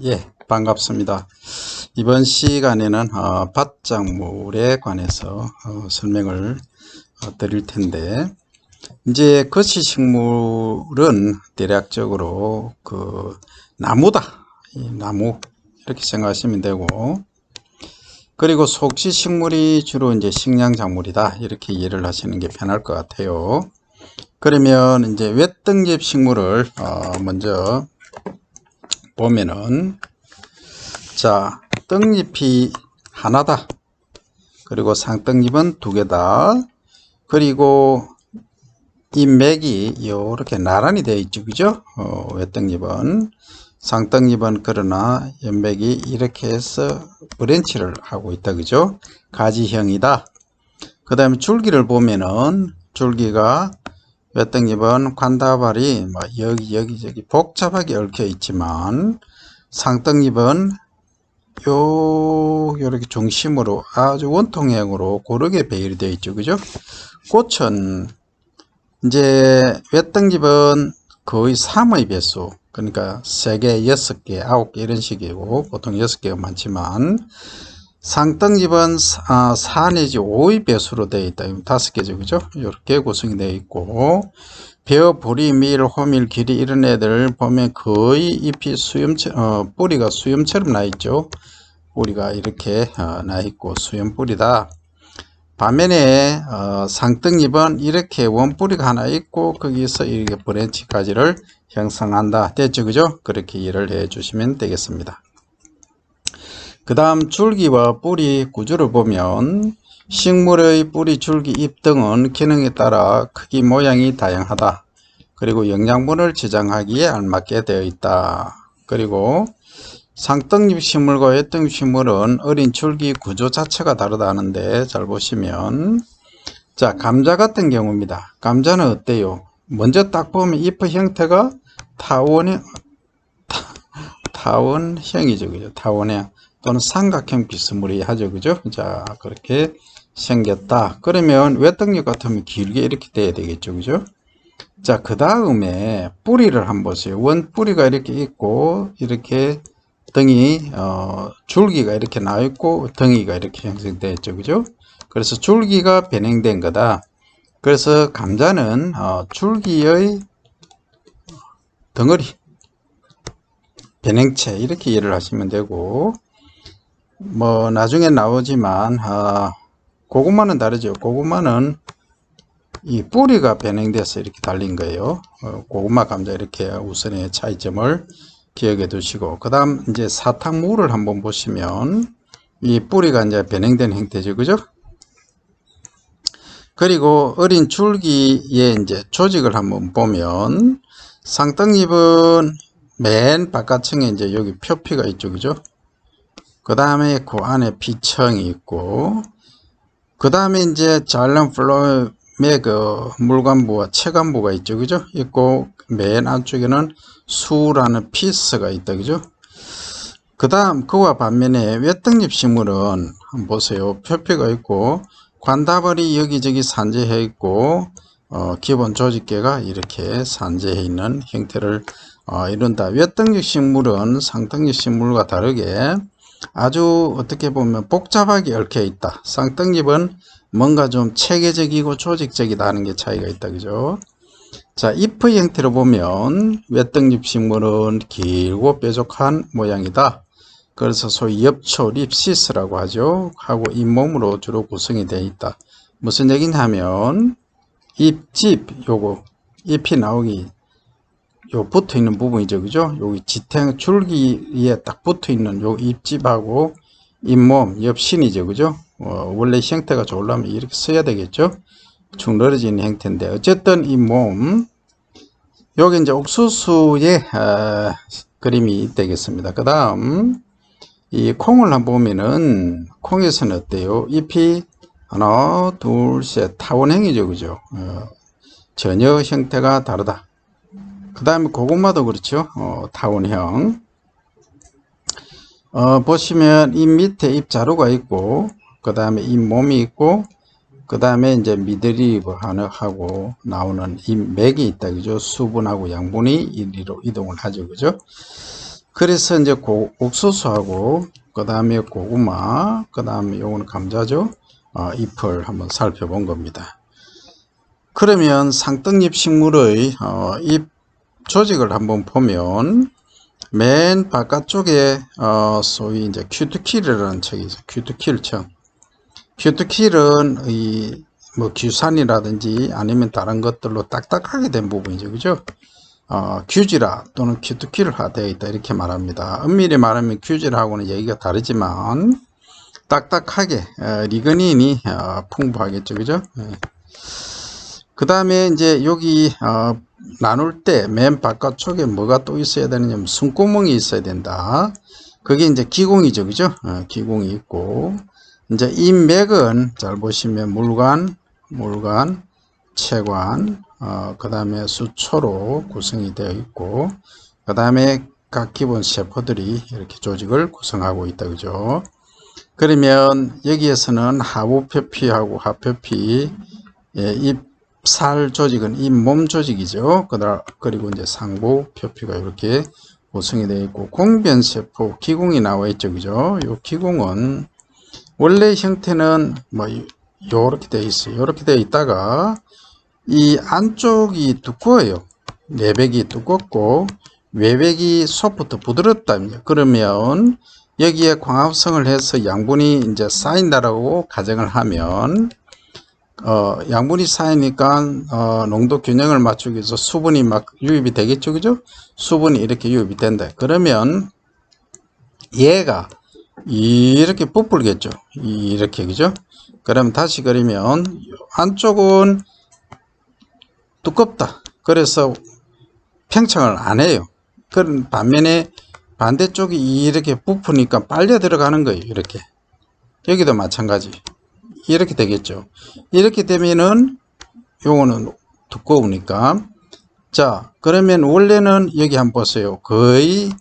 예, 반갑습니다. 이번 시간에는 밭작물에 관해서 설명을 드릴 텐데, 이제 거시식물은 대략적으로 그 나무다. 이 나무 이렇게 생각하시면 되고, 그리고 속시식물이 주로 이제 식량작물이다. 이렇게 이해를 하시는 게 편할 것 같아요. 그러면 이제 외등집 식물을 먼저 보면은, 자, 떡잎이 하나다. 그리고 상떡잎은 두 개다. 그리고 이 맥이 이렇게 나란히 되어 있죠. 그죠? 외떡잎은. 상떡잎은 그러나 연맥이 이렇게 해서 브랜치를 하고 있다. 그죠? 가지형이다. 그 다음에 줄기를 보면은, 줄기가 외떡잎은 관다발이 여기 복잡하게 얽혀 있지만, 상떡잎은 요렇게 중심으로 아주 원통형으로 고르게 배열되어 있죠. 그죠? 꽃은 이제 외떡잎은 거의 3의 배수, 그러니까 3개, 6개, 9개 이런 식이고, 보통 6개가 많지만, 상떡잎은 4 내지 5의 배수로 되어 있다. 5개죠. 그죠? 이렇게 구성이 되어 있고, 벼, 보리, 밀, 호밀, 기리 이런 애들 보면 거의 잎이 뿌리가 수염처럼 나 있죠. 뿌리가 이렇게 나 있고 수염뿌리다. 반면에 상떡잎은 이렇게 원뿌리가 하나 있고 거기서 이렇게 브랜치까지를 형성한다. 됐죠? 그죠? 그렇게 이해를 해 주시면 되겠습니다. 그 다음 줄기와 뿌리 구조를 보면 식물의 뿌리, 줄기, 잎 등은 기능에 따라 크기, 모양이 다양하다. 그리고 영양분을 저장하기에 알맞게 되어 있다. 그리고 상떡잎 식물과 외떡잎 식물은 어린 줄기 구조 자체가 다르다는데, 잘 보시면, 자, 감자 같은 경우입니다. 감자는 어때요? 먼저 딱 보면 잎의 형태가 타원형이죠. 그죠? 타원형 또는 삼각형 비스무리하죠. 그죠? 자, 그렇게 생겼다. 그러면 외떡잎 같으면 길게 이렇게 돼야 되겠죠. 그죠? 자, 그 다음에 뿌리를 한번 보세요. 원 뿌리가 이렇게 있고, 이렇게 등이 줄기가 이렇게 나와 있고 덩이가 이렇게 형성되어 있죠. 그죠? 그래서 줄기가 변형된 거다. 그래서 감자는 줄기의 덩어리, 변형체 이렇게 이해를 하시면 되고, 뭐 나중에 나오지만 고구마는 다르죠. 고구마는 이 뿌리가 변형돼서 이렇게 달린 거예요. 고구마, 감자 이렇게 우선의 차이점을 기억해 두시고, 그 다음 이제 사탕무를 한번 보시면 이 뿌리가 이제 변형된 형태죠. 그죠? 그리고 어린 줄기의 이제 조직을 한번 보면 상떡잎은 맨 바깥층에 이제 여기 표피가 있죠. 그죠? 그 다음에 그 안에 피청이 있고, 그 다음에 이제 잘난 플로의 그 물관부와 체관부가 있죠. 그죠? 있고, 맨 안쪽에는 수라는 피스가 있다. 그죠? 그 다음, 그와 반면에 외떡잎 식물은 한번 보세요. 표피가 있고, 관다발이 여기저기 산재해 있고, 기본 조직계가 이렇게 산재해 있는 형태를 이룬다. 외떡잎 식물은 상떡잎 식물과 다르게 아주 어떻게 보면 복잡하게 얽혀 있다. 상떡잎은 뭔가 좀 체계적이고 조직적이다 하는 게 차이가 있다. 그죠? 자, 잎의 형태로 보면 외떡잎 식물은 길고 뾰족한 모양이다. 그래서 소위 엽초, 립시스라고 하죠. 하고 잇몸으로 주로 구성이 되어 있다. 무슨 얘기냐면 잎집, 요거 잎이 나오기 요 붙어 있는 부분이죠. 그죠? 여기 지탱 줄기에 딱 붙어 있는 요 잎집하고 잇몸, 엽신이죠. 그죠? 원래 형태가 좋으려면 이렇게 써야 되겠죠? 축 늘어지는 형태인데, 어쨌든 잇몸, 여기 이제 옥수수의 그림이 되겠습니다. 그 다음 이 콩을 한번 보면은 콩에서는 어때요? 잎이 하나, 둘, 셋 타원형이죠. 그죠? 전혀 형태가 다르다. 그 다음에 고구마도 그렇죠. 타원형. 보시면 잎 밑에 잎 자루가 있고, 그 다음에 잎 몸이 있고, 그 다음에 이제 미드립 하고 나오는 잎 맥이 있다. 그죠? 수분하고 양분이 이리로 이동을 하죠. 그죠? 그래서 이제 옥수수하고 그 다음에 고구마, 그 다음에 요거는 감자죠. 잎을 한번 살펴본 겁니다. 그러면 상떡잎 식물의 잎 조직을 한번 보면 맨 바깥쪽에 소위 이제 큐티킬이라는 책이 있어요. 큐티킬청. 큐티킬은 이 뭐 규산이라든지 아니면 다른 것들로 딱딱하게 된 부분이죠, 그죠? 규지라 또는 큐티킬화 되어 있다 이렇게 말합니다. 엄밀히 말하면 규지라하고는 얘기가 다르지만 딱딱하게 리그닌이 풍부하겠죠, 그죠? 그 다음에 이제 여기 나눌 때 맨 바깥쪽에 뭐가 또 있어야 되느냐, 숨구멍이 있어야 된다. 그게 이제 기공이죠, 그죠? 기공이 있고, 이제 이 맥은 잘 보시면 물관, 체관, 그 다음에 수초로 구성이 되어 있고, 그 다음에 각 기본 세포들이 이렇게 조직을 구성하고 있다, 그죠? 그러면 여기에서는 하부 표피하고 하표피, 잎살 조직은 잇몸 조직이죠. 그리고 이제 상부 표피가 이렇게 구성이 되어 있고, 공변세포 기공이 나와 있죠, 그죠? 이 기공은 원래 형태는 뭐 요렇게 되어 있어요. 요렇게 되어 있다가 이 안쪽이 두꺼워요. 내백이 두껍고 외백이 소프트 부드럽다. 그러면 여기에 광합성을 해서 양분이 이제 쌓인다라고 가정을 하면 양분이 쌓이니까 농도 균형을 맞추기 위해서 수분이 막 유입이 되겠죠, 그죠? 수분이 이렇게 유입이 된다. 그러면 얘가 이렇게 부풀겠죠. 이렇게, 그죠? 그럼 다시 그리면 안쪽은 두껍다. 그래서 팽창을 안 해요. 그런 반면에 반대쪽이 이렇게 부푸니까 빨려 들어가는 거예요. 이렇게. 여기도 마찬가지. 이렇게 되겠죠. 이렇게 되면은 요거는 두꺼우니까. 자, 그러면 원래는 여기 한번 보세요. 거의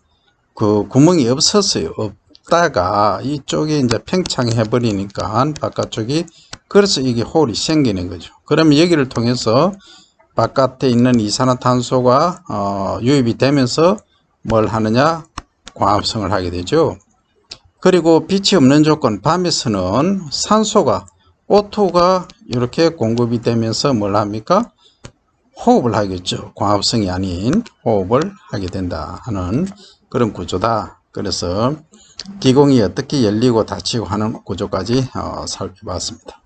그 구멍이 없었어요. 없다가 이쪽에 이제 팽창해 버리니까 바깥쪽이, 그래서 이게 홀이 생기는 거죠. 그러면 여기를 통해서 바깥에 있는 이산화탄소가 유입이 되면서 뭘 하느냐, 광합성을 하게 되죠. 그리고 빛이 없는 조건, 밤에서는 산소가, O2가 이렇게 공급이 되면서 뭘 합니까? 호흡을 하겠죠. 광합성이 아닌 호흡을 하게 된다 하는 그런 구조다. 그래서 기공이 어떻게 열리고 닫히고 하는 구조까지 살펴봤습니다.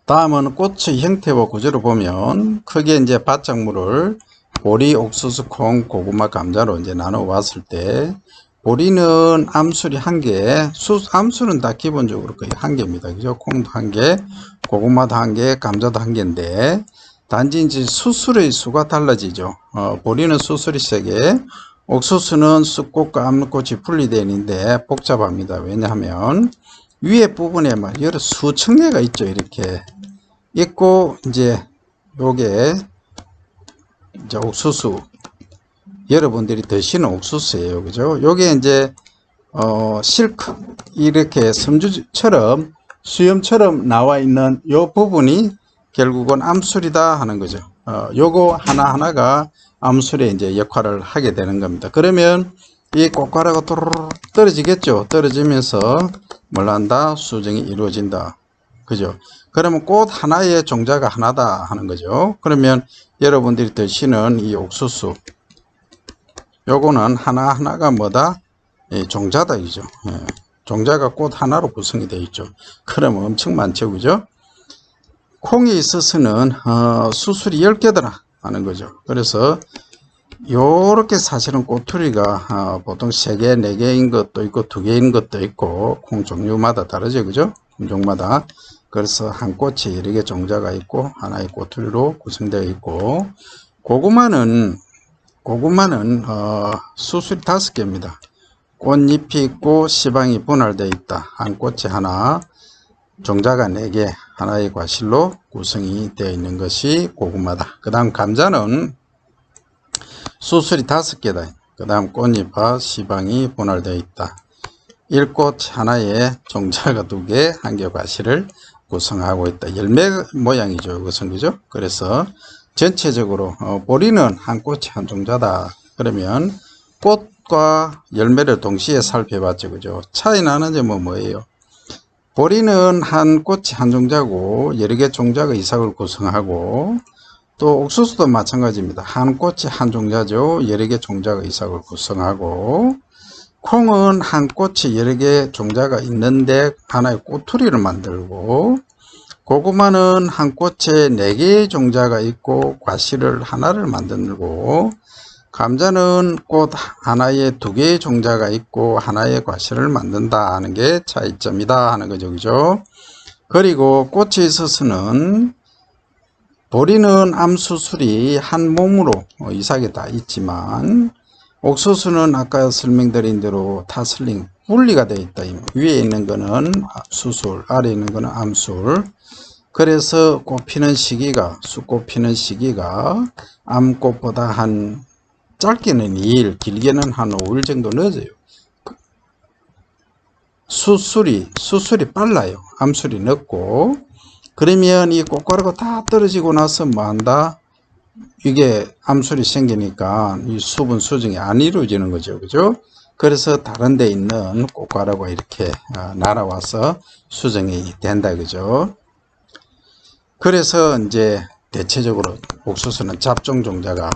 다음은 꽃의 형태와 구조를 보면 크게 이제 바짝물을 보리, 옥수수, 콩, 고구마, 감자로 이제 나눠 봤을 때, 보리는 암술이 1개, 암술은 다 기본적으로 거의 1개입니다. 그죠? 콩도 1개, 고구마도 1개, 감자도 1개인데, 단지 이제 수술의 수가 달라지죠. 보리는 수술이 3개, 옥수수는 쑥꽃과 암꽃이 분리되어 있는데 복잡합니다. 왜냐하면 위에 부분에 막 여러 수천 개가 있죠. 이렇게 있고, 이제 요게 이제 옥수수, 여러분들이 드시는 옥수수예요. 그죠? 요게 이제 실크, 이렇게 섬주처럼 수염처럼 나와 있는 요 부분이 결국은 암술이다 하는 거죠. 요거 하나하나가 암술의 이제 역할을 하게 되는 겁니다. 그러면 이 꽃가루가 또르르 떨어지겠죠. 떨어지면서 뭘 한다? 수정이 이루어진다. 그죠? 그러면 꽃 하나의 종자가 하나다 하는 거죠. 그러면 여러분들이 드시는 이 옥수수, 요거는 하나하나가 뭐다? 종자다, 이죠. 종자가 꽃 하나로 구성이 되어 있죠. 그러면 엄청 많죠, 그죠? 콩에 있어서는 수술이 10개더라 하는 거죠. 그래서 요렇게 사실은 꼬투리가 보통 3개, 4개인 것도 있고 2개인 것도 있고, 콩 종류마다 다르죠, 그죠? 품종마다. 그래서 한 꽃에 여러 개 종자가 있고 하나의 꼬투리로 구성되어 있고, 고구마는 수술이 5개입니다. 꽃잎이 있고 시방이 분할되어 있다. 한 꽃에 하나, 종자가 4개, 하나의 과실로 구성이 되어 있는 것이 고구마다. 그 다음 감자는 수술이 5개다. 그 다음 꽃잎과 시방이 분할되어 있다. 1꽃 하나에 종자가 2개, 1개 과실을 구성하고 있다. 열매 모양이죠. 이것은, 그죠? 그래서 전체적으로 보리는 한 꽃에 한 종자다. 그러면 꽃과 열매를 동시에 살펴봤죠. 그죠? 차이 나는 점은 뭐예요? 보리는 한 꽃이 한 종자고 여러 개 종자가 이삭을 구성하고, 또 옥수수도 마찬가지입니다. 한 꽃이 한 종자죠. 여러 개 종자가 이삭을 구성하고, 콩은 한 꽃이 여러 개 종자가 있는데 하나의 꼬투리를 만들고, 고구마는 한 꽃에 4개의 종자가 있고 과실을 하나를 만들고, 감자는 꽃 하나에 2개의 종자가 있고 하나의 과실을 만든다 하는 게 차이점이다 하는 거죠. 그죠? 그리고 꽃에 있어서는 보리는 암수술이 한 몸으로 이삭에 다 있지만, 옥수수는 아까 설명드린 대로 타슬링 분리가 되어 있다. 위에 있는 거는 수술, 아래에 있는 거는 암술. 그래서 꽃피는 시기가, 쑥꽃 피는 시기가 암꽃보다 한 짧게는 2일, 길게는 한 5일 정도 늦어요. 수술이 빨라요. 암술이 늦고. 그러면 이 꽃가루가 다 떨어지고 나서 뭐 한다? 이게 암술이 생기니까 이 수분 수정이 안 이루어지는 거죠. 그죠? 그래서 다른 데 있는 꽃가루가 이렇게 날아와서 수정이 된다. 그죠? 그래서 이제 대체적으로 옥수수는 잡종 종자가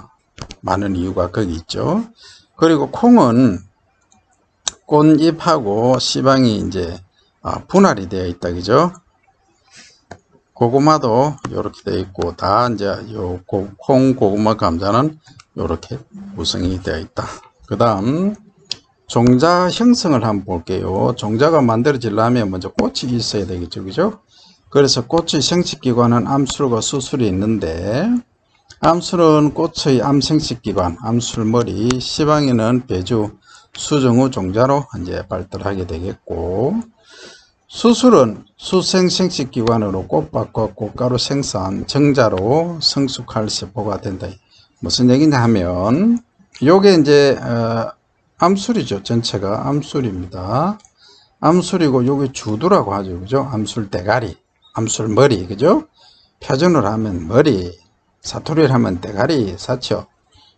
많은 이유가 거기 있죠. 그리고 콩은 꽃잎하고 씨방이 이제 분할이 되어 있다. 그죠? 고구마도 이렇게 되어 있고, 다 이제 요 콩, 고구마, 감자는 이렇게 구성이 되어 있다. 그 다음 종자 형성을 한번 볼게요. 종자가 만들어지려면 먼저 꽃이 있어야 되겠죠. 그죠? 그래서 꽃의 생식기관은 암술과 수술이 있는데, 암술은 꽃의 암생식기관, 암술머리, 씨방에는 배주, 수정후 종자로 이제 발달하게 되겠고, 수술은 수생생식기관으로 꽃밭과 꽃가루 생산, 정자로 성숙할 세포가 된다. 무슨 얘기냐 하면, 요게 이제 암술이죠. 전체가 암술입니다. 암술이고 요게 주두라고 하죠. 그죠? 암술 대가리, 암술 머리, 그죠? 표준으로 하면 머리, 사투리를 하면 대가리, 사죠.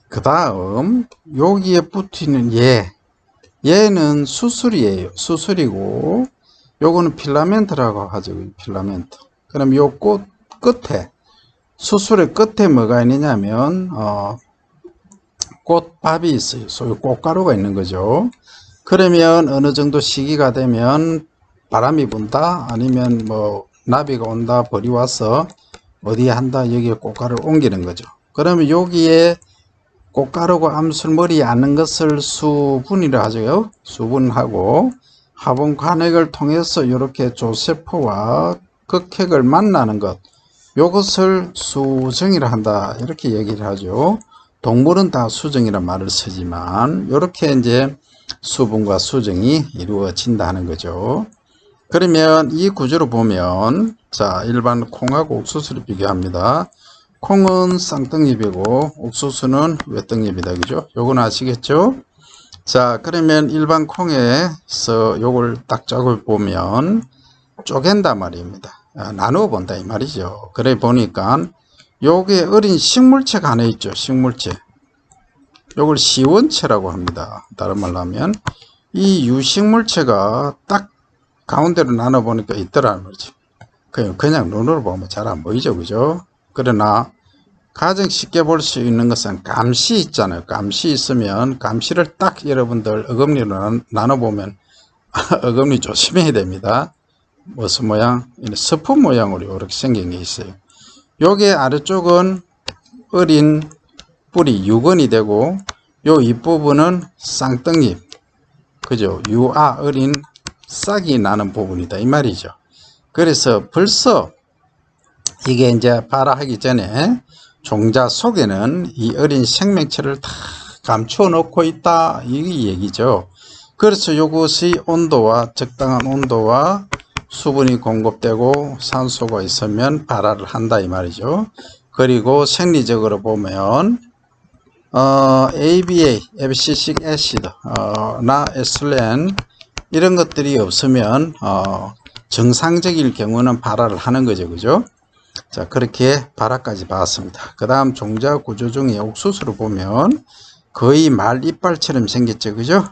그 다음 여기에 붙이는 얘는 수술이에요. 수술이고, 요거는 필라멘트라고 하죠. 필라멘트. 그럼 요 꽃 끝에, 수술의 끝에 뭐가 있느냐면 꽃밥이 있어요. 소위 꽃가루가 있는 거죠. 그러면 어느 정도 시기가 되면 바람이 분다, 아니면 뭐 나비가 온다, 벌이 와서 어디에 한다, 여기에 꽃가루를 옮기는 거죠. 그러면 여기에 꽃가루가 암술머리에 앉는 것을 수분이라 하죠. 수분하고 화분 관액을 통해서 이렇게 조세포와 극핵을 만나는 것, 이것을 수정이라 한다, 이렇게 얘기를 하죠. 동물은 다 수정이라는 말을 쓰지만 이렇게 이제 수분과 수정이 이루어진다는 거죠. 그러면 이 구조를 보면, 자, 일반 콩하고 옥수수를 비교합니다. 콩은 쌍떡잎이고 옥수수는 외떡잎이다. 그죠? 요건 아시겠죠? 자, 그러면 일반 콩에서 요걸 딱 짝을 보면 쪼갠다 말입니다. 나누어 본다 이 말이죠. 그래 보니까 요게 어린 식물체가 하나 있죠. 식물체. 요걸 시원체라고 합니다. 다른 말로 하면 이 유식물체가 딱 가운데로 나눠 보니까 있더라는 거죠. 그냥 눈으로 보면 잘 안 보이죠. 그죠? 그러나 가장 쉽게 볼 수 있는 것은 감시 있잖아요. 감시 있으면 감시를 딱 여러분들 어금니로 나눠보면 어금니 조심해야 됩니다. 무슨 모양? 스푼 모양으로 이렇게 생긴 게 있어요. 요게 아래쪽은 어린 뿌리 유건이 되고, 요 윗부분은 쌍떡잎, 그죠? 어린 싹이 나는 부분이다 이 말이죠. 그래서 벌써 이게 이제 발화하기 전에 종자 속에는 이 어린 생명체를 다 감추어 놓고 있다 이 얘기죠. 그래서 이것이 온도와 적당한 온도와 수분이 공급되고 산소가 있으면 발화를 한다 이 말이죠. 그리고 생리적으로 보면 ABA, 에비시식 애시드, 나 에슬렌 이런 것들이 없으면 정상적일 경우는 발화를 하는 거죠. 그죠? 자, 그렇게 발화까지 봤습니다. 그 다음 종자 구조 중에 옥수수를 보면 거의 말 이빨처럼 생겼죠. 그죠?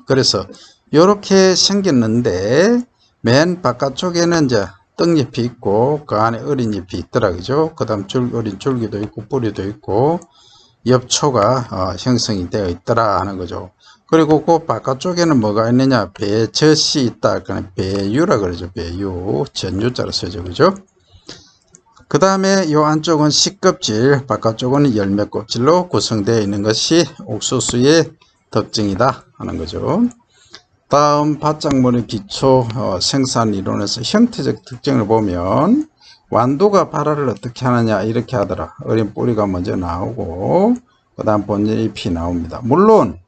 그래서 이렇게 생겼는데 맨 바깥쪽에는 이제 떡잎이 있고 그 안에 어린 잎이 있더라. 그죠? 그 다음 어린 줄기도 있고 뿌리도 있고 엽초가 형성이 되어 있더라 하는 거죠. 그리고 그 바깥쪽에는 뭐가 있느냐? 배젖이 있다. 그냥 배유라 그러죠. 배유. 전유자로 쓰죠. 그죠? 그 다음에 이 안쪽은 씨껍질, 바깥쪽은 열매 껍질로 구성되어 있는 것이 옥수수의 특징이다 하는 거죠. 다음 바짝물의 기초 생산 이론에서 형태적 특징을 보면 완두가 발화를 어떻게 하느냐 이렇게 하더라. 어린 뿌리가 먼저 나오고 그 다음 본잎이 나옵니다. 물론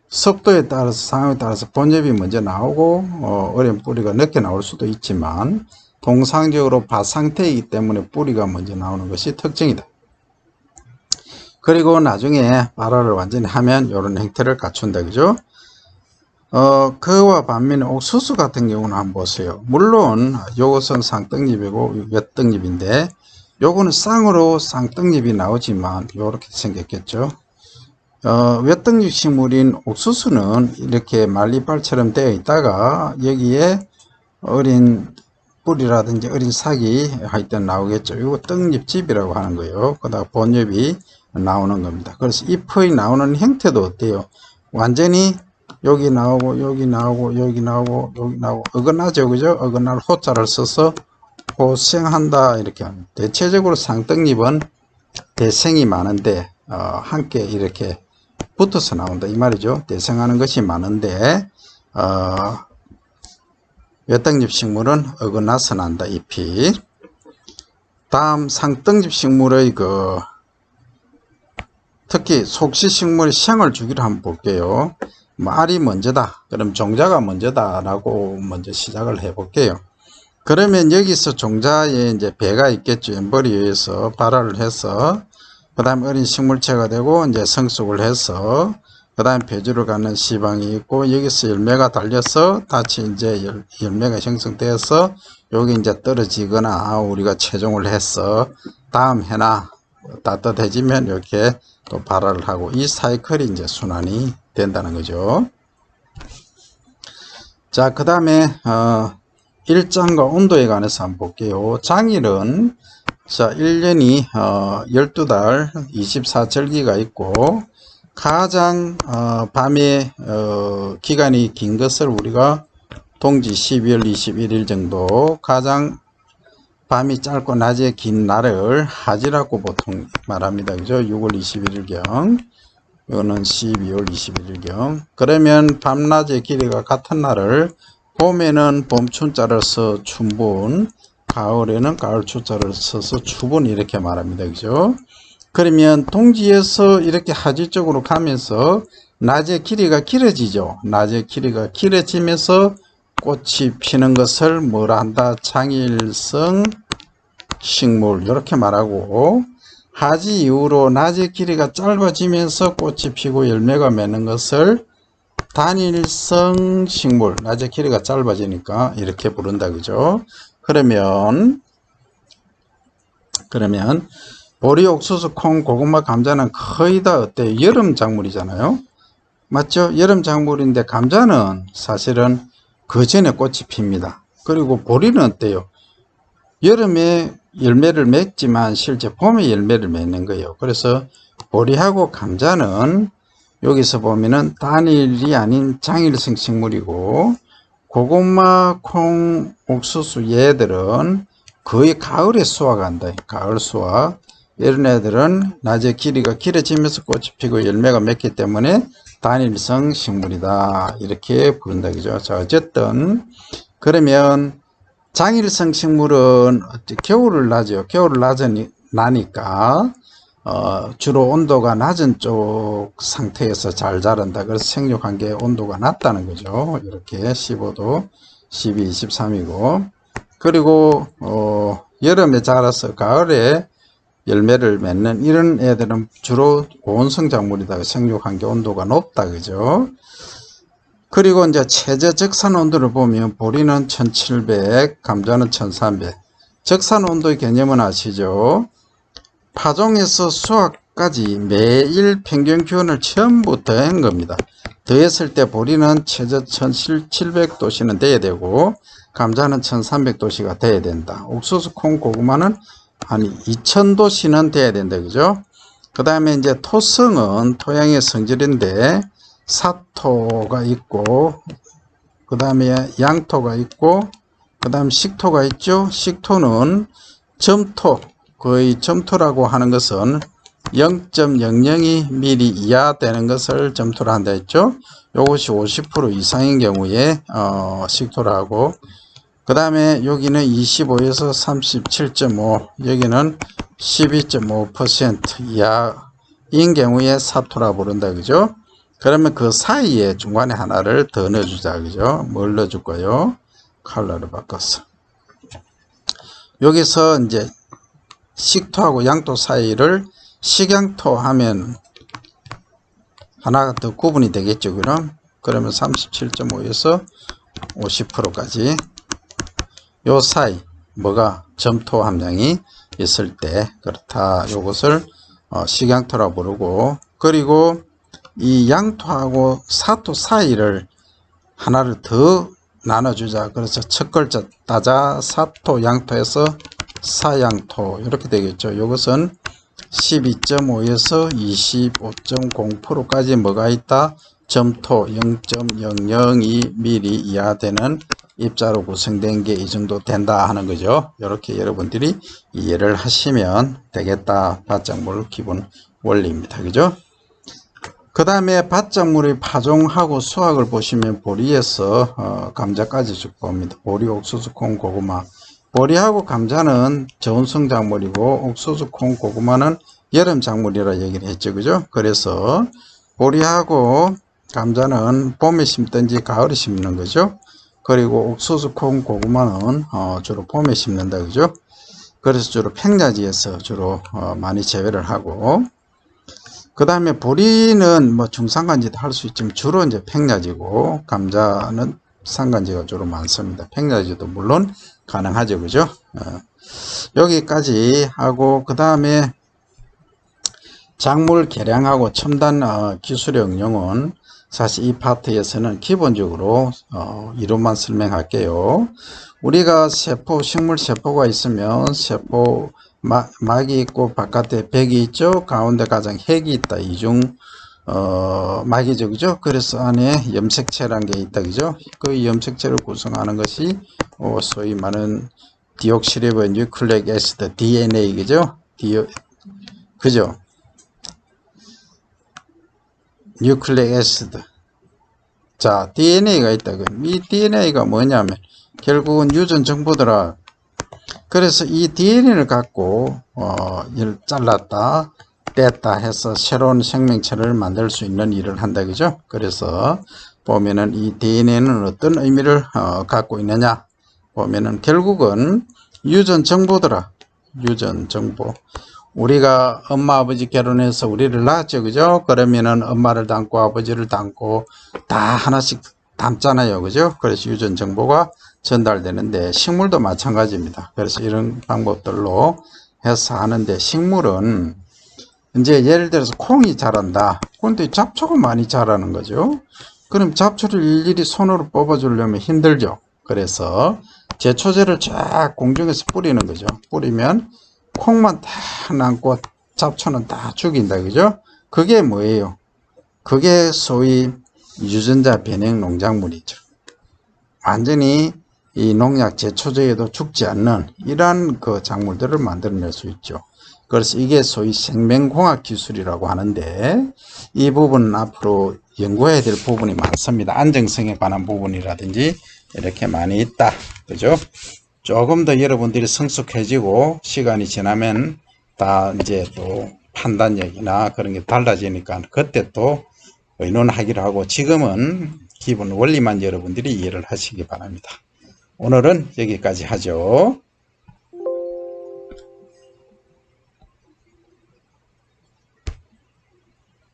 습도에 따라서 상황에 따라서 본잎이 먼저 나오고 어린 뿌리가 늦게 나올 수도 있지만 통상적으로 밭 상태이기 때문에 뿌리가 먼저 나오는 것이 특징이다. 그리고 나중에 발화를 완전히 하면 이런 형태를 갖춘다. 그죠? 그와 반면에 옥수수 같은 경우는 한번 보세요. 물론 요것은 쌍떡잎이고 옅떡잎인데 요거는 쌍으로 쌍떡잎이 나오지만 요렇게 생겼겠죠. 옅떡잎 식물인 옥수수는 이렇게 말리빨처럼 되어 있다가 여기에 어린 뿌리라든지 어린 싹이 하여튼 나오겠죠. 이거 떡잎집이라고 하는 거예요. 그다음 본잎이 나오는 겁니다. 그래서 잎의 나오는 형태도 어때요? 완전히 여기 나오고 여기 나오고 여기 나오고 여기 나오고 어긋나죠. 그죠? 어긋날 호자를 써서 호생한다 이렇게 합니다. 대체적으로 쌍떡잎은 대생이 많은데 함께 이렇게 붙어서 나온다 이 말이죠. 대생하는 것이 많은데 옅떡잎 식물은 어긋나서 난다 잎이. 다음 상떡잎 식물의 특히 속시 식물의 생을 주기를 한번 볼게요. 알이 먼저다. 그럼 종자가 먼저다 라고 먼저 시작을 해 볼게요. 그러면 여기서 종자에 이제 배가 있겠죠. 엠벌이 의해서 발화를 해서 그 다음 어린 식물체가 되고 이제 성숙을 해서 그 다음 배주를 갖는 시방이 있고 여기서 열매가 달려서 다시 이제 열매가 형성되어서 여기 이제 떨어지거나 우리가 채종을 해서 다음 해나 따뜻해지면 이렇게 또 발화를 하고 이 사이클이 이제 순환이 된다는 거죠. 자, 그 다음에 일장과 온도에 관해서 한번 볼게요. 장일은 자 1년이 12달 24절기가 있고 가장 밤에 기간이 긴 것을 우리가 동지 12월 21일 정도, 가장 밤이 짧고 낮에 긴 날을 하지라고 보통 말합니다. 그죠? 6월 21일경, 이거는 12월 21일경. 그러면 밤낮의 길이가 같은 날을 봄에는 봄춘자를 써 춘분, 가을에는 가을 추자를 써서 추분 이렇게 말합니다. 그죠? 그러면 동지에서 이렇게 하지 쪽으로 가면서 낮의 길이가 길어지죠. 낮의 길이가 길어지면서 꽃이 피는 것을 뭐라 한다? 장일성 식물 이렇게 말하고, 하지 이후로 낮의 길이가 짧아지면서 꽃이 피고 열매가 맺는 것을 단일성 식물, 낮의 길이가 짧아지니까 이렇게 부른다. 그죠? 그러면 보리, 옥수수, 콩, 고구마, 감자는 거의 다 어때요? 여름 작물이잖아요. 맞죠? 여름 작물인데 감자는 사실은 그 전에 꽃이 핍니다. 그리고 보리는 어때요? 여름에 열매를 맺지만 실제 봄에 열매를 맺는 거예요. 그래서 보리하고 감자는 여기서 보면은 단일이 아닌 장일성 식물이고, 고구마, 콩, 옥수수 얘들은 거의 가을에 수확한다. 가을 수확. 이런 애들은 낮에 길이가 길어지면서 꽃이 피고 열매가 맺기 때문에 단일성 식물이다. 이렇게 부른다. 그죠? 자, 어쨌든 그러면 장일성 식물은 겨울을 나죠. 겨울을 나니까 주로 온도가 낮은 쪽 상태에서 잘 자란다. 그래서 생육한 게 온도가 낮다는 거죠. 이렇게 15도, 12, 23이고, 그리고 여름에 자라서 가을에 열매를 맺는 이런 애들은 주로 고온성 작물이다. 생육한 게 온도가 높다. 그죠? 그리고 이제 최저 적산 온도를 보면 보리는 1700, 감자는 1300. 적산 온도의 개념은 아시죠? 파종에서 수확 감자까지 매일 평균 기온을 전부 더한 겁니다. 더했을 때 보리는 최저 1700도씨는 돼야 되고 감자는 1300도씨가 돼야 된다. 옥수수, 콩, 고구마는 한 2000도씨는 돼야 된다. 그죠? 그 다음에 이제 토성은 토양의 성질인데 사토가 있고 그 다음에 양토가 있고 그 다음 식토가 있죠. 식토는 점토, 거의 점토라고 하는 것은 0.002mm 이하 되는 것을 점토라 한다 했죠. 이것이 50% 이상인 경우에 식토라고, 그 다음에 여기는 25에서 37.5, 여기는 12.5% 이하인 경우에 사토라 부른다. 그죠? 그러면 그 사이에 중간에 하나를 더 넣어주자. 그죠? 뭘 넣어줄 거요? 컬러를 바꿔서. 여기서 이제 식토하고 양토 사이를 식양토 하면 하나가 더 구분이 되겠죠. 그러면 37.5에서 50%까지 요 사이 뭐가 점토 함량이 있을 때 그렇다. 요것을 식양토라 부르고, 그리고 이 양토하고 사토 사이를 하나를 더 나눠주자. 그래서 첫 글자 따자 사토 양토에서 사양토 이렇게 되겠죠. 이것은 12.5에서 25.0%까지 뭐가 있다? 점토 0.002mm 이하 되는 입자로 구성된 게 이 정도 된다 하는 거죠. 이렇게 여러분들이 이해를 하시면 되겠다. 밭작물 기본 원리입니다. 그죠? 그 다음에 밭작물의 파종하고 수확을 보시면 보리에서 감자까지 쭉 봅니다. 보리, 옥수수, 콩, 고구마. 보리하고 감자는 저온 성작물이고 옥수수, 콩, 고구마는 여름 작물이라 얘기를 했죠. 그죠? 그래서 보리하고 감자는 봄에 심든지 가을에 심는 거죠. 그리고 옥수수, 콩, 고구마는 주로 봄에 심는다. 그죠? 그래서 주로 평야지에서 주로 많이 재배를 하고, 그 다음에 보리는 뭐 중산간지도 할 수 있지만 주로 이제 평야지고, 감자는 산간지가 주로 많습니다. 평야지도 물론 가능하죠. 그죠? 여기까지 하고, 그 다음에 작물 개량하고 첨단 기술의 응용은 사실 이 파트에서는 기본적으로 이론만 설명할게요. 우리가 세포, 식물 세포가 있으면 세포 막이 있고 바깥에 백이 있죠. 가운데 가장 핵이 있다. 이중 막이죠. 그죠? 그래서 안에 염색체라는 게 있다. 그죠? 그 염색체를 구성하는 것이 소위 말하는 디옥시리보 뉴클레익 애시드 DNA. 그죠? 그죠? 뉴클레익 애시드. 자, DNA가 있다. 이 DNA가 뭐냐면 결국은 유전 정보더라. 그래서 이 DNA를 갖고 이를 잘랐다 뗐다 해서 새로운 생명체를 만들 수 있는 일을 한다. 그죠? 그래서 보면은 이 DNA는 어떤 의미를 갖고 있느냐 보면은 결국은 유전 정보더라. 유전 정보. 우리가 엄마 아버지 결혼해서 우리를 낳았죠. 그죠? 그러면은 엄마를 담고 아버지를 담고 다 하나씩 담잖아요. 그죠? 그래서 유전 정보가 전달되는데 식물도 마찬가지입니다. 그래서 이런 방법들로 해서 하는데, 식물은 이제 예를 들어서 콩이 자란다. 그런데 잡초가 많이 자라는 거죠. 그럼 잡초를 일일이 손으로 뽑아주려면 힘들죠. 그래서 제초제를 쫙 공중에서 뿌리는 거죠. 뿌리면 콩만 다 남고 잡초는 다 죽인다. 그죠? 그게 뭐예요? 그게 소위 유전자 변형 농작물이죠. 완전히 이 농약 제초제에도 죽지 않는 이러한 그 작물들을 만들어낼 수 있죠. 그래서 이게 소위 생명공학 기술이라고 하는데, 이 부분은 앞으로 연구해야 될 부분이 많습니다. 안정성에 관한 부분이라든지 이렇게 많이 있다. 그죠? 조금 더 여러분들이 성숙해지고 시간이 지나면 다 이제 또 판단력이나 그런 게 달라지니까 그때 또 의논하기로 하고, 지금은 기본 원리만 여러분들이 이해를 하시기 바랍니다. 오늘은 여기까지 하죠.